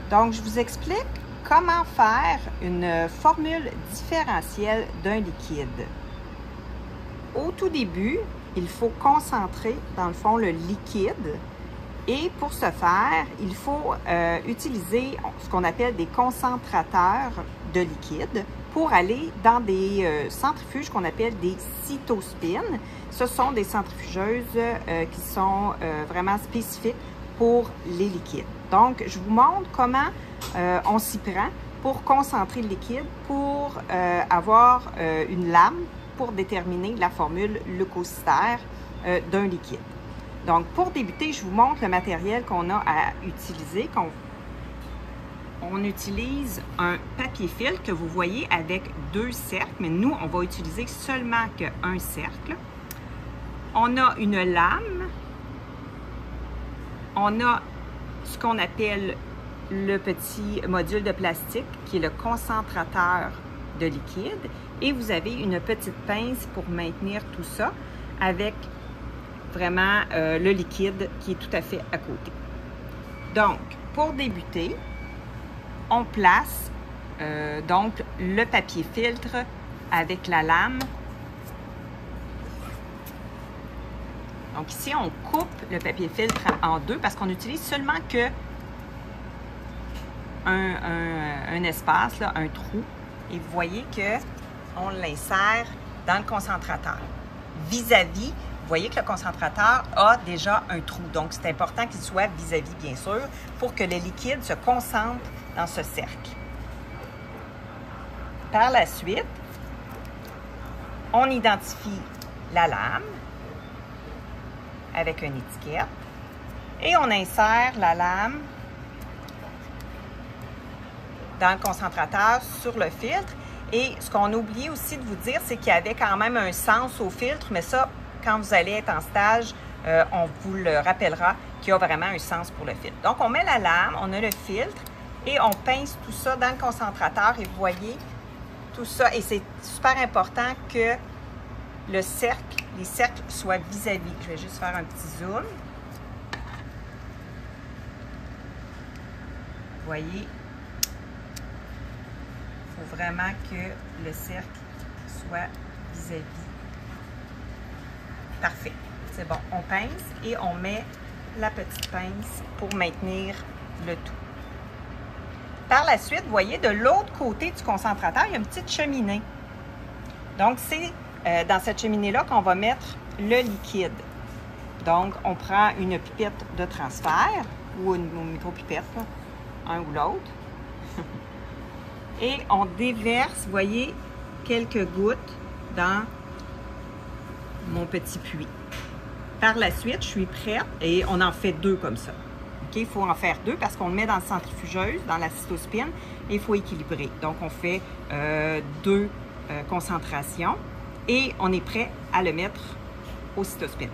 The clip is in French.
Donc, je vous explique comment faire une formule différentielle d'un liquide. Au tout début, il faut concentrer, dans le fond, le liquide. Et pour ce faire, il faut utiliser ce qu'on appelle des concentrateurs de liquide pour aller dans des centrifuges qu'on appelle des cytospines. Ce sont des centrifugeuses qui sont vraiment spécifiques pour les liquides. Donc, je vous montre comment on s'y prend pour concentrer le liquide, pour avoir une lame pour déterminer la formule leucocytaire d'un liquide. Donc, pour débuter, je vous montre le matériel qu'on a à utiliser. On utilise un papier filtre que vous voyez avec 2 cercles, mais nous, on va utiliser seulement qu'un cercle. On a une lame. On a ce qu'on appelle le petit module de plastique qui est le concentrateur de liquide. Et vous avez une petite pince pour maintenir tout ça avec vraiment le liquide qui est tout à fait à côté. Donc, pour débuter, on place donc le papier filtre avec la lame. Donc ici, on coupe le papier filtre en deux parce qu'on utilise seulement que un espace, là, un trou. Et vous voyez qu'on l'insère dans le concentrateur. Vis-à-vis, vous voyez que le concentrateur a déjà un trou. Donc, c'est important qu'il soit vis-à-vis, bien sûr, pour que le liquide se concentre dans ce cercle. Par la suite, on identifie la lame avec une étiquette et on insère la lame dans le concentrateur sur le filtre. Et ce qu'on a oublié aussi de vous dire, c'est qu'il y avait quand même un sens au filtre, mais ça, quand vous allez être en stage, on vous le rappellera qu'il y a vraiment un sens pour le filtre. Donc, on met la lame, on a le filtre et on pince tout ça dans le concentrateur et vous voyez tout ça. Et c'est super important que les cercles soient vis-à-vis. Je vais juste faire un petit zoom. Vous voyez, il faut vraiment que le cercle soit vis-à-vis. Parfait. C'est bon. On pince et on met la petite pince pour maintenir le tout. Par la suite, vous voyez, de l'autre côté du concentrateur, il y a une petite cheminée. Donc, c'est dans cette cheminée-là qu'on va mettre le liquide. Donc, on prend une pipette de transfert ou une micro-pipette, là, un ou l'autre. Et on déverse, vous voyez, quelques gouttes dans mon petit puits. Par la suite, je suis prête et on en fait 2 comme ça. OK, il faut en faire 2 parce qu'on le met dans la centrifugeuse, dans la cytospine, et il faut équilibrer. Donc, on fait 2 concentrations et on est prêt à le mettre au cytospine.